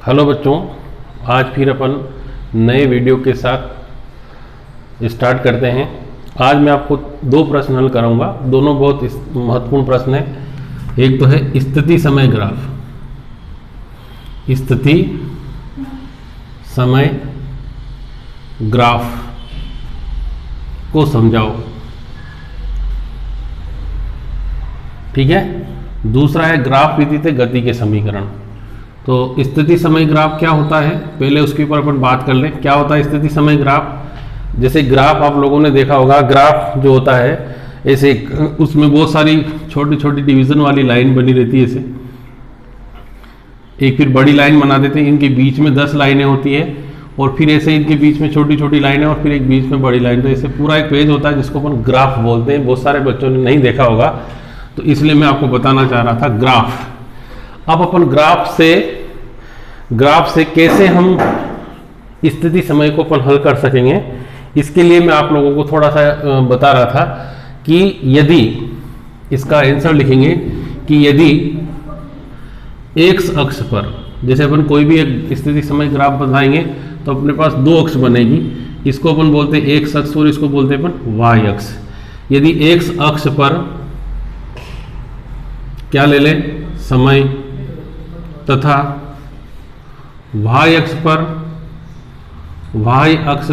Hello बच्चों, आज फिर अपन नए वीडियो के साथ स्टार्ट करते हैं। आज मैं आपको दो प्रश्न हल कराऊंगा। दोनों बहुत महत्वपूर्ण प्रश्न हैं। एक तो है स्थिति समय ग्राफ। स्थिति समय ग्राफ को समझाओ, ठीक है। दूसरा है ग्राफ विधि से गति के समीकरण। तो स्थिति समय ग्राफ क्या होता है, पहले उसके ऊपर अपन बात कर लें। क्या होता है स्थिति समय ग्राफ? जैसे ग्राफ आप लोगों ने देखा होगा, ग्राफ जो होता है ऐसे उसमें बहुत सारी छोटी छोटी डिवीजन वाली लाइन बनी रहती है। ऐसे एक फिर बड़ी लाइन बना देते हैं, इनके बीच में 10 लाइनें होती है और फिर ऐसे इनके बीच में छोटी छोटी लाइनें और फिर एक बीच में बड़ी लाइन। तो ऐसे पूरा एक पेज होता है जिसको अपन ग्राफ बोलते हैं। बहुत सारे बच्चों ने नहीं देखा होगा, तो इसलिए मैं आपको बताना चाह रहा था ग्राफ। अब अपन ग्राफ से कैसे हम स्थिति समय को अपन हल कर सकेंगे, इसके लिए मैं आप लोगों को थोड़ा सा बता रहा था कि यदि इसका आंसर लिखेंगे कि यदि एक्स अक्ष पर, जैसे अपन कोई भी एक स्थिति समय ग्राफ बनाएंगे तो अपने पास दो अक्ष बनेगी। इसको अपन बोलते हैं एक्स अक्ष और इसको बोलते हैं अपन वाई अक्ष। यदि एक्स अक्ष पर क्या ले लें, समय, तथा वाई अक्ष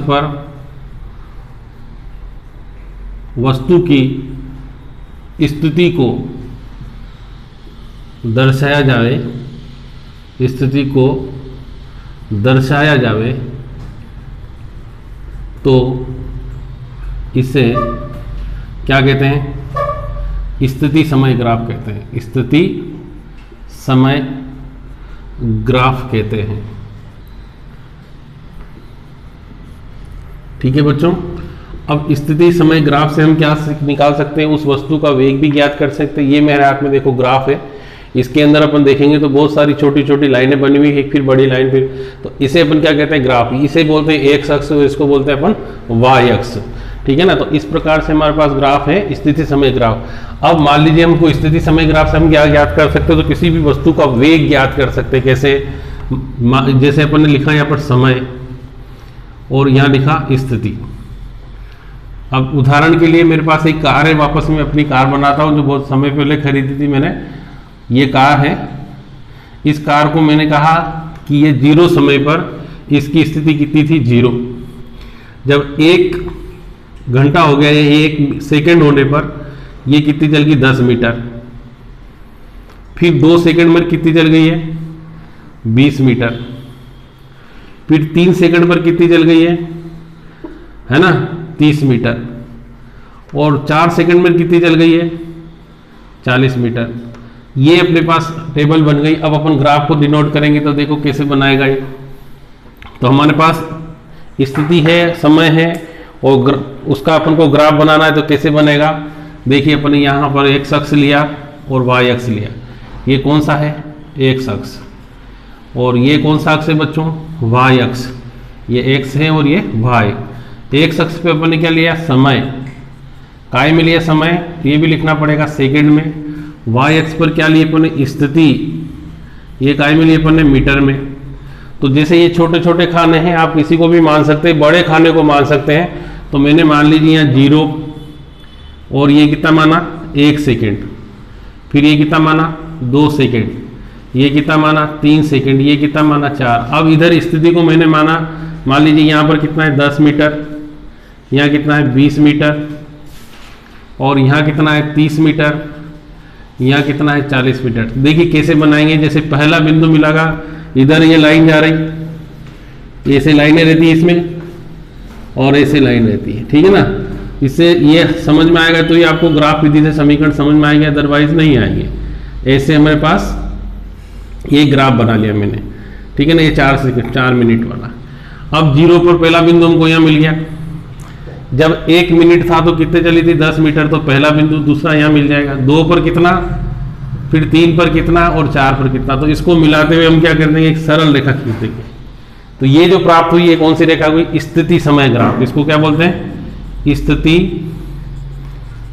पर वस्तु की स्थिति को दर्शाया जाए, तो इसे क्या कहते हैं? स्थिति समय ग्राफ कहते हैं। स्थिति समय ग्राफ कहते हैं, ठीक है बच्चों। अब स्थिति समय ग्राफ से हम क्या निकाल सकते हैं? उस वस्तु का वेग भी ज्ञात कर सकते हैं। ये मेरे हाथ में देखो ग्राफ है, इसके अंदर अपन देखेंगे तो बहुत सारी छोटी छोटी लाइनें बनी हुई है, एक फिर बड़ी लाइन, फिर तो इसे अपन क्या कहते हैं? ग्राफ। इसे बोलते हैं एक्स अक्ष, इसको बोलते हैं अपन वाई अक्ष, ठीक है ना। तो इस प्रकार से हमारे पास ग्राफ है, स्थिति समय ग्राफ। अब मान लीजिए हमको स्थिति समय ग्राफ से हम क्या ज्ञात कर सकते हैं? तो किसी भी वस्तु का वेग ज्ञात कर सकते हैं। कैसे? जैसे अपन ने लिखा यहाँ पर समय और यहाँ लिखा स्थिति। अब उदाहरण के लिए मेरे पास एक कार है, वापस में अपनी कार बनाता हूँ जो बहुत समय पहले खरीदी थी मैंने। ये कार है, इस कार को मैंने कहा कि ये 0 समय पर इसकी स्थिति कितनी थी? 0। जब 1 घंटा हो गया, ये 1 सेकंड होने पर ये कितनी चल गई? 10 मीटर। फिर 2 सेकंड में कितनी चल गई है? 20 मीटर। फिर 3 सेकंड पर कितनी चल गई है ना? 30 मीटर। और 4 सेकंड में कितनी चल गई है? 40 मीटर। ये अपने पास टेबल बन गई। अब अपन ग्राफ को डिनोट करेंगे तो देखो कैसे बनाएगा ये। तो हमारे पास स्थिति है, समय है और उसका अपन को ग्राफ बनाना है, तो कैसे बनेगा? देखिए अपन ने यहाँ पर एक्स अक्ष लिया और वाई अक्ष लिया। ये कौन सा है? एक्स अक्ष। और ये कौन सा अक्ष है बच्चों? वाई अक्ष। ये एक्स है और ये वाई। एक्स अक्ष पे अपन ने क्या लिया? समय। काय में लिया समय, ये भी लिखना पड़ेगा सेकंड में। वाई अक्ष पर क्या लिए अपन ने? स्थिति। ये काय में लिए अपन ने? मीटर में। तो जैसे ये छोटे छोटे खाने हैं, आप किसी को भी मान सकते हैं, बड़े खाने को मान सकते हैं। तो मैंने मान लीजिए यहाँ 0 और ये कितना माना? 1 सेकेंड। फिर ये कितना माना? 2 सेकेंड। ये कितना माना? 3 सेकेंड। ये कितना माना? 4। अब इधर स्थिति को मैंने माना, मान लीजिए यहाँ पर कितना है? 10 मीटर। यहाँ कितना है? 20 मीटर। और यहाँ कितना है? 30 मीटर। यहाँ कितना है? 40 मीटर। देखिए कैसे बनाएंगे। जैसे पहला बिंदु मिलागा, इधर ये लाइन जा रही, ऐसे लाइनें रहती है इसमें और ऐसे लाइन रहती है, ठीक है ना। इससे ये समझ में आएगा तो ये आपको ग्राफ विधि से समीकरण समझ में आएंगे, अदरवाइज नहीं आएंगे। ऐसे हमारे पास ये ग्राफ बना लिया मैंने, ठीक है ना। ये 4 मिनट वाला। अब 0 पर पहला बिंदु हमको यहाँ मिल गया। जब 1 मिनट था तो कितने चली थी? 10 मीटर। तो पहला बिंदु दूसरा यहाँ मिल जाएगा। 2 पर कितना, फिर 3 पर कितना और 4 पर कितना। तो इसको मिलाते हुए हम क्या कर देंगे? एक सरल रेखा खींच देंगे। तो ये जो प्राप्त हुई है कौन सी रेखा हुई? स्थिति समय ग्राफ। इसको क्या बोलते हैं? स्थिति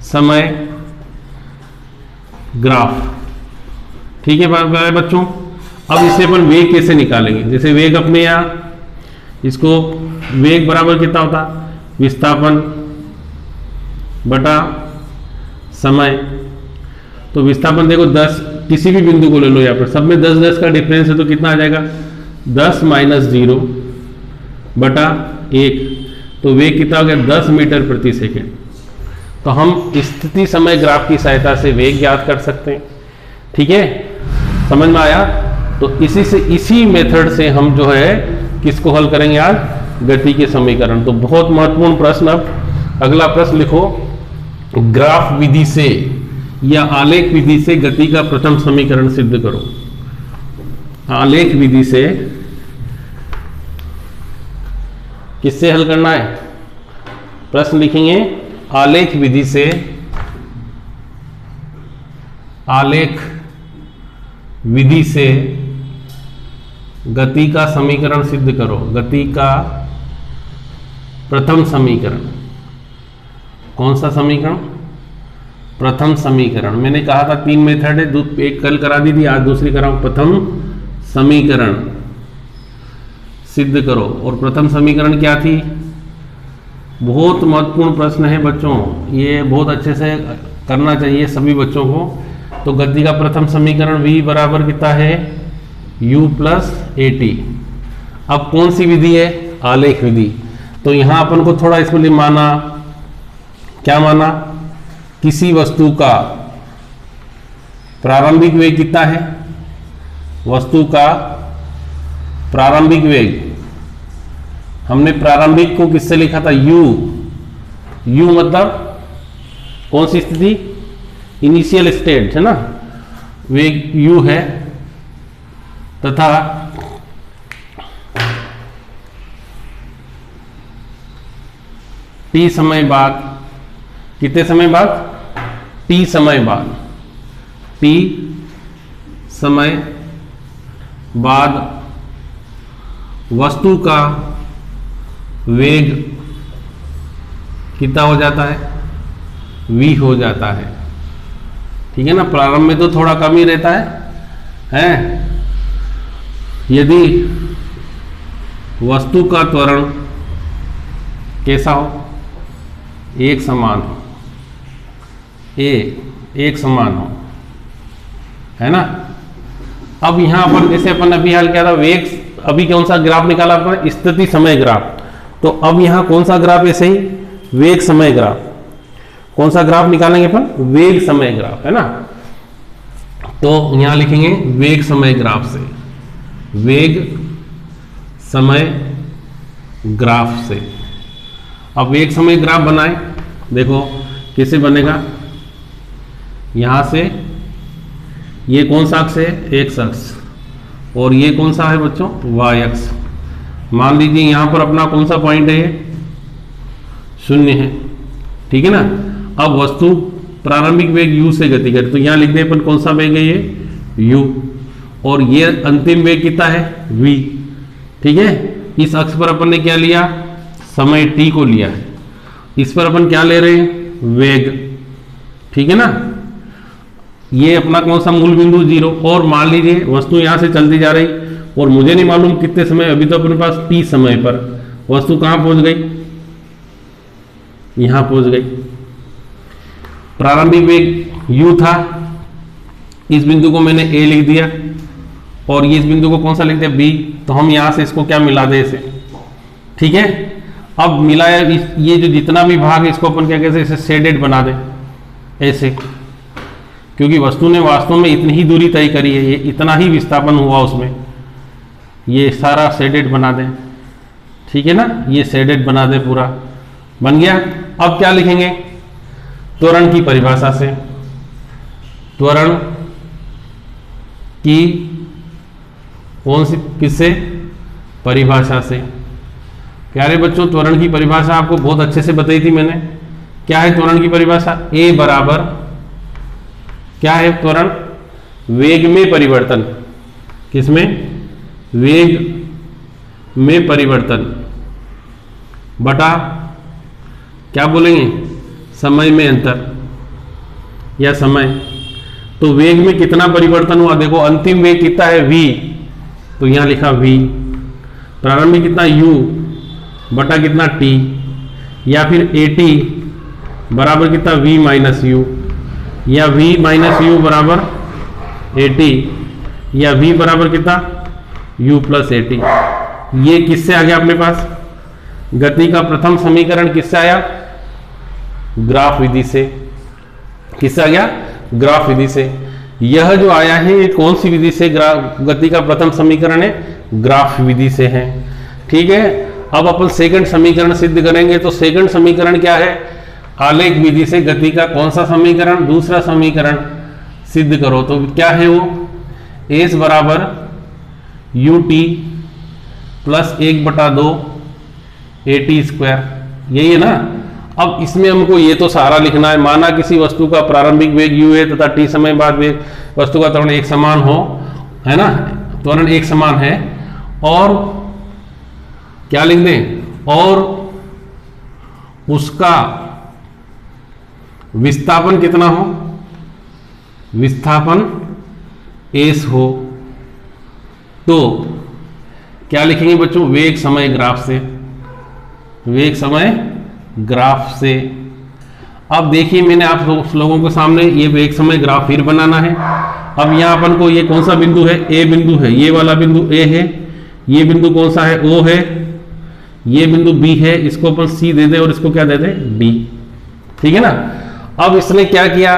समय ग्राफ, ठीक है बच्चों। अब इससे अपन वेग कैसे निकालेंगे? जैसे वेग अपने यहाँ, इसको वेग बराबर कितना होता, विस्थापन बटा समय। तो विस्थापन देखो 10, किसी भी बिंदु को ले लो, यहाँ पर सब में 10-10 का डिफरेंस है, तो कितना आ जाएगा 10 - 0 बटा 1। तो वेग कितना हो गया 10 मीटर प्रति सेकेंड। तो हम स्थिति समय ग्राफ की सहायता से वेग ज्ञात कर सकते हैं। ठीक है, समझ में आया? तो इसी मेथड से हम जो है किसको हल करेंगे आज, गति के समीकरण। तो बहुत महत्वपूर्ण प्रश्न। अब अगला प्रश्न लिखो, ग्राफ विधि से या आलेख विधि से गति का प्रथम समीकरण सिद्ध करो। आलेख विधि से किससे हल करना है? प्रश्न लिखेंगे आलेख विधि से, आलेख विधि से गति का समीकरण सिद्ध करो। गति का प्रथम समीकरण। कौन सा समीकरण? प्रथम समीकरण। मैंने कहा था 3 मेथड है, एक कल करा दी थी, आज दूसरी कराऊं। प्रथम समीकरण सिद्ध करो। और प्रथम समीकरण क्या थी? बहुत महत्वपूर्ण प्रश्न है बच्चों, ये बहुत अच्छे से करना चाहिए सभी बच्चों को। तो गति का प्रथम समीकरण v बराबर कितना है, u + at। अब कौन सी विधि है? आलेख विधि। तो यहां अपन को थोड़ा इसमें माना, क्या माना? किसी वस्तु का प्रारंभिक वेग कितना है? वस्तु का प्रारंभिक वेग, हमने प्रारंभिक को किससे लिखा था? u मतलब कौन सी स्थिति? इनिशियल स्टेट है ना, वेग u है, तथा t समय बाद, कितने समय बाद? t समय बाद, t समय बाद वस्तु का वेग कितना हो जाता है? v हो जाता है। ठीक है ना, प्रारंभ में तो थोड़ा कम ही रहता है? यदि वस्तु का त्वरण कैसा हो? एक समान हो, एक समान हो, है ना। अब यहां अपन जैसे अपन अभी हाल किया था वेग, अभी कौन सा ग्राफ निकाला अपन? स्थिति समय ग्राफ। तो अब यहां कौन सा ग्राफ? ऐसे ही वेग समय ग्राफ। कौन सा ग्राफ निकालेंगे अपन? वेग समय ग्राफ, है ना। तो यहां लिखेंगे वेग समय ग्राफ से, वेग समय ग्राफ से। अब वेग समय ग्राफ बनाए, देखो कैसे बनेगा। यहां से ये कौन सा अक्ष है? एक्स अक्ष। और ये कौन सा है बच्चों? वाई अक्ष। मान लीजिए यहां पर अपना कौन सा पॉइंट है? 0 है। ठीक है ना। अब वस्तु प्रारंभिक वेग u से गति करे, तो यहां लिख दें अपन कौन सा वेग है? ये u। और ये अंतिम वेग कितना है? v। ठीक है। इस अक्ष पर अपन ने क्या लिया? समय t को लिया है। इस पर अपन क्या ले रहे हैं? वेग। ठीक है ना। ये अपना कौन सा मूल बिंदु 0। और मान लीजिए वस्तु यहां से चलती जा रही, और मुझे नहीं मालूम कितने समय, अभी तो अपने पास t समय पर वस्तु कहां पहुंच गई? यहां पहुंच गई। प्रारंभिक वेग u था, इस बिंदु को मैंने a लिख दिया, और ये इस बिंदु को कौन सा लिख दिया? b। तो हम यहां से इसको क्या मिला दे इसे? ठीक है। अब मिलाया, ये जो जितना भी भाग है इसको अपन क्या कहते हैं? इसे शेडेड बना दें ऐसे, क्योंकि वस्तु ने वास्तव में इतनी ही दूरी तय करी है, ये इतना ही विस्थापन हुआ उसमें, ये सारा शेडेड बना दें। ठीक है ना, ये शेडेड बना दें, पूरा बन गया। अब क्या लिखेंगे? त्वरण की परिभाषा से, त्वरण की कौन सी, किससे? परिभाषा से। प्यारे बच्चों, त्वरण की परिभाषा आपको बहुत अच्छे से बताई थी मैंने। क्या है त्वरण की परिभाषा? a बराबर क्या है त्वरण? वेग में परिवर्तन। किसमें? वेग में परिवर्तन बटा क्या बोलेंगे? समय में अंतर या समय। तो वेग में कितना परिवर्तन हुआ? देखो अंतिम वेग कितना है? v। तो यहाँ लिखा v, प्रारंभिक कितना u बटा कितना t, या फिर at बराबर कितना v माइनस u, या v माइनस u बराबर at, या v बराबर कितना u प्लस at। ये किससे आ गया अपने पास? गति का प्रथम समीकरण किससे आया? ग्राफ विधि से। किससे आ गया? ग्राफ विधि से। यह जो आया है ये कौन सी विधि से गति का प्रथम समीकरण है? ग्राफ विधि से है। ठीक है, अब अपन सेकंड समीकरण सिद्ध करेंगे। तो सेकंड समीकरण क्या है? आलेख विधि से गति का कौन सा समीकरण? दूसरा समीकरण सिद्ध करो। तो क्या है वो? एस बराबर U T plus 1/2 AT square, यही है ना। अब इसमें हमको ये तो सारा लिखना है। माना किसी वस्तु का प्रारंभिक वेग u है तथा t समय बाद वेग वस्तु का त्वरण एक समान हो, है ना, त्वरण एक समान है, और क्या लिख दें? और उसका विस्थापन कितना हो? विस्थापन s हो। तो क्या लिखेंगे बच्चों? वेग समय ग्राफ से। वेग समय ग्राफ से। अब देखिए मैंने आप लोगों के सामने ये वेग समय ग्राफ फिर बनाना है। अब यहाँ अपन को ये कौन सा बिंदु है? ए बिंदु है। ये वाला बिंदु ए है। ये बिंदु कौन सा है? ओ है। ये बिंदु बी है। इसको अपन सी दे दे और इसको क्या दे दे? डी। ठीक है ना। अब इसने क्या किया?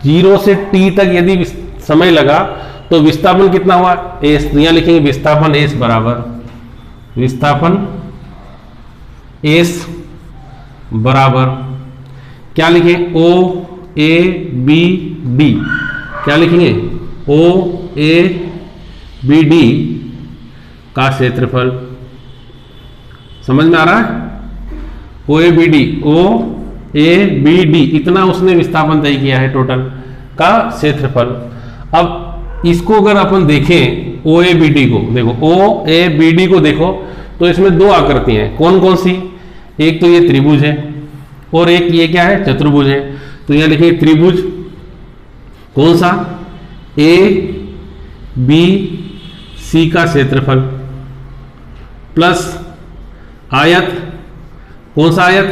0 से t तक यदि समय लगा तो विस्थापन कितना हुआ? एस। यहाँ लिखेंगे विस्थापन एस बराबर, विस्थापन एस बराबर क्या लिखें? ओ ए बी डी। क्या लिखेंगे? ओ ए बी डी का क्षेत्रफल। समझ में आ रहा है? O A B D, O A B D, इतना उसने विस्थापन तय किया है टोटल का क्षेत्रफल। अब इसको अगर अपन देखें ओ ए बी डी को, देखो ओ ए बी डी को देखो तो इसमें दो आकृतियां हैं। कौन कौन सी? एक तो ये त्रिभुज है और एक ये क्या है? चतुर्भुज है। तो यहां लिखिए त्रिभुज कौन सा? ए बी सी का क्षेत्रफल प्लस आयत कौन सा आयत?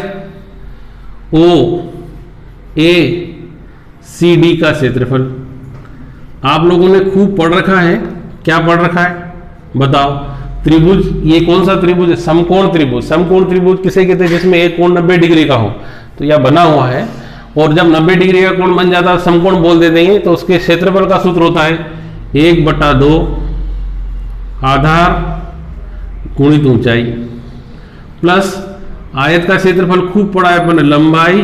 ओ ए सी डी का क्षेत्रफल। आप लोगों ने खूब पढ़ रखा है। क्या पढ़ रखा है बताओ? त्रिभुज, ये कौन सा त्रिभुज है? समकोण त्रिभुज। समकोण त्रिभुज किसे कहते हैं? जिसमें एक कोण 90 डिग्री का हो। तो यह बना हुआ है, और जब 90 डिग्री का कोण बन जाता है समकोण बोल दे देंगे। तो उसके क्षेत्रफल का सूत्र होता है 1/2 आधार गुणित ऊंचाई प्लस आयत का क्षेत्रफल खूब पढ़ा है अपन, लंबाई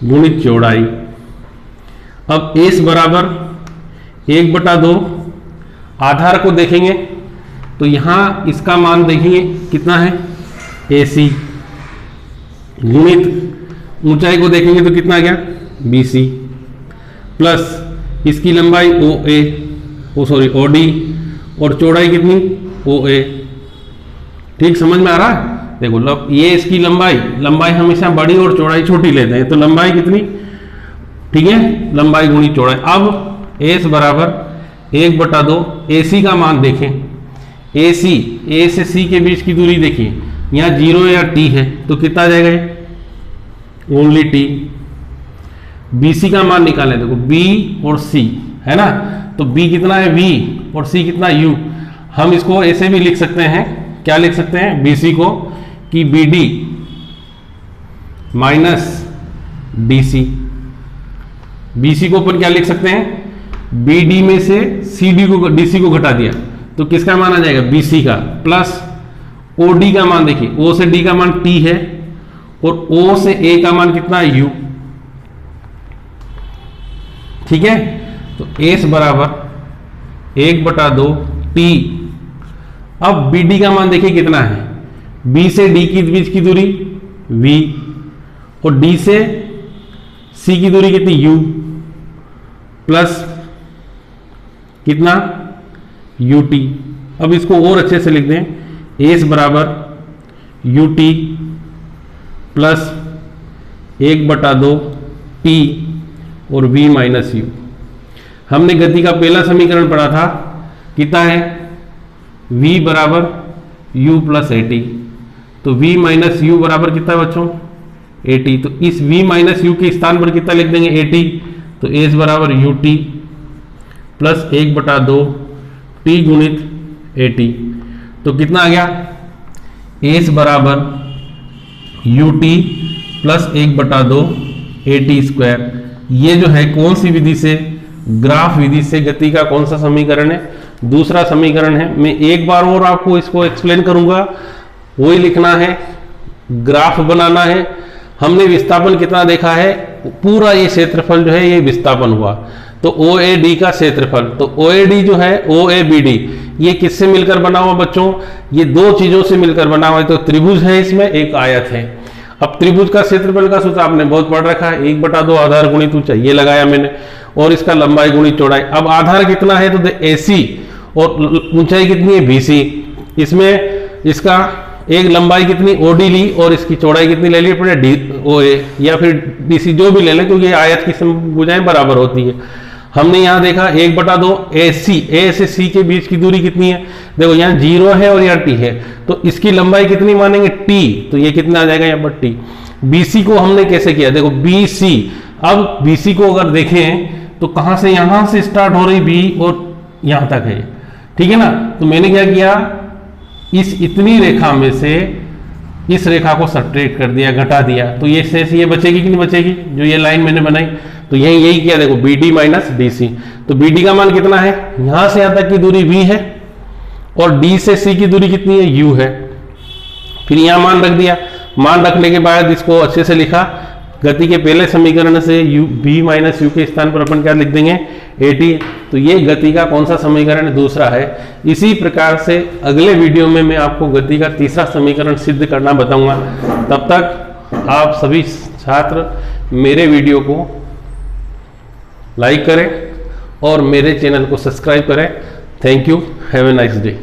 गुणित चौड़ाई। अब एस बराबर 1/2 आधार को देखेंगे तो यहां इसका मान देखेंगे कितना है? AC गुणित ऊंचाई को देखेंगे तो कितना आ गया? BC प्लस इसकी लंबाई OD और चौड़ाई कितनी? OA। ठीक समझ में आ रहा है? देखो ये इसकी लंबाई हमेशा बड़ी और चौड़ाई छोटी लेते हैं। तो लंबाई कितनी? ठीक है, लंबाई गुणित चौड़ाई। अब एस बराबर 1/2 AC का मान देखें। AC A से C के बीच की दूरी देखिए, यहाँ 0 या T है तो कितना आ जाएगा? Only T। BC का मान निकालें। देखो B और C है ना, तो B कितना है? V और C कितना? U। हम इसको ऐसे भी लिख सकते हैं। क्या लिख सकते हैं? BC को कि BD माइनस DC। BC को अपन क्या लिख सकते हैं? BD में से DC को घटा दिया तो किसका मान आ जाएगा? BC का प्लस OD का मान देखिए, O से D का मान T है और O से A का मान कितना है? U। ठीक है, तो S बराबर 1/2 T। अब BD का मान देखिए कितना है? B से D के बीच की दूरी V और D से C की दूरी कितनी? U प्लस कितना? UT। अब इसको और अच्छे से लिख दें। S बराबर UT प्लस 1/2 T और V माइनस U। हमने गति का पहला समीकरण पढ़ा था, कितना है? v बराबर u प्लस ए टी। तो v माइनस यू बराबर कितना है बच्चों? A T. तो इस v माइनस यू के स्थान पर कितना लिख देंगे? A T. तो एस बराबर यू टी प्लस 1/2 टी गुणित ए टी। तो कितना आ गया? एस बराबर U T plus 1/2 A T square. ये जो है कौन सी विधि से? ग्राफ विधि से गति का कौन सा समीकरण है? दूसरा समीकरण है। मैं एक बार और आपको इसको एक्सप्लेन करूंगा। वही लिखना है, ग्राफ बनाना है। हमने विस्थापन कितना देखा है? पूरा ये क्षेत्रफल जो है ये विस्थापन हुआ। तो ओ ए डी का क्षेत्रफल, तो ओ ए डी जो है ओ ए बी डी, ये किससे मिलकर बना हुआ बच्चों? ये दो चीजों से मिलकर बना हुआ है। तो त्रिभुज है, इसमें एक आयत है। अब त्रिभुज का क्षेत्रफल का सूत्र आपने बहुत पढ़ रखा है, 1/2 आधार गुणित ऊंचाई, ये लगाया मैंने, और इसका लंबाई गुणित चौड़ाई। अब आधार कितना है? तो AC और ऊंचाई कितनी है? BC। इसमें इसका एक लंबाई कितनी OD ली और इसकी चौड़ाई कितनी ले ली अपने OA या फिर DC, जो भी ले लें, क्योंकि आयत की भुजाएं बराबर होती है। हमने यहाँ देखा 1/2 AC, A से C के बीच की दूरी कितनी है? देखो यहाँ 0 है और यहाँ T है, तो इसकी लंबाई कितनी मानेंगे? T। तो ये कितना आ जाएगा यहाँ पर T। BC को हमने कैसे किया? देखो BC, अब BC को अगर देखें तो कहां से? यहां से स्टार्ट हो रही B और यहां तक है, ठीक है ना। तो मैंने क्या किया? इस इतनी रेखा में से इस रेखा को सब्ट्रैक्ट कर दिया, घटा दिया। तो ये शेष ये बचेगी कि नहीं बचेगी? जो ये लाइन मैंने बनाई, तो यही किया। देखो BD माइनस DC। तो BD का मान कितना है? यहां से यहां तक की दूरी V है और D से C की दूरी कितनी है? U है। फिर यहां मान रख दिया। मान रखने के बाद इसको अच्छे से लिखा। गति के पहले समीकरण से v माइनस यू के स्थान पर अपन क्या लिख देंगे? AT। तो ये गति का कौन सा समीकरण? दूसरा है। इसी प्रकार से अगले वीडियो में मैं आपको गति का तीसरा समीकरण सिद्ध करना बताऊंगा। तब तक आप सभी छात्र मेरे वीडियो को लाइक करें और मेरे चैनल को सब्सक्राइब करें। Thank you, have a nice day.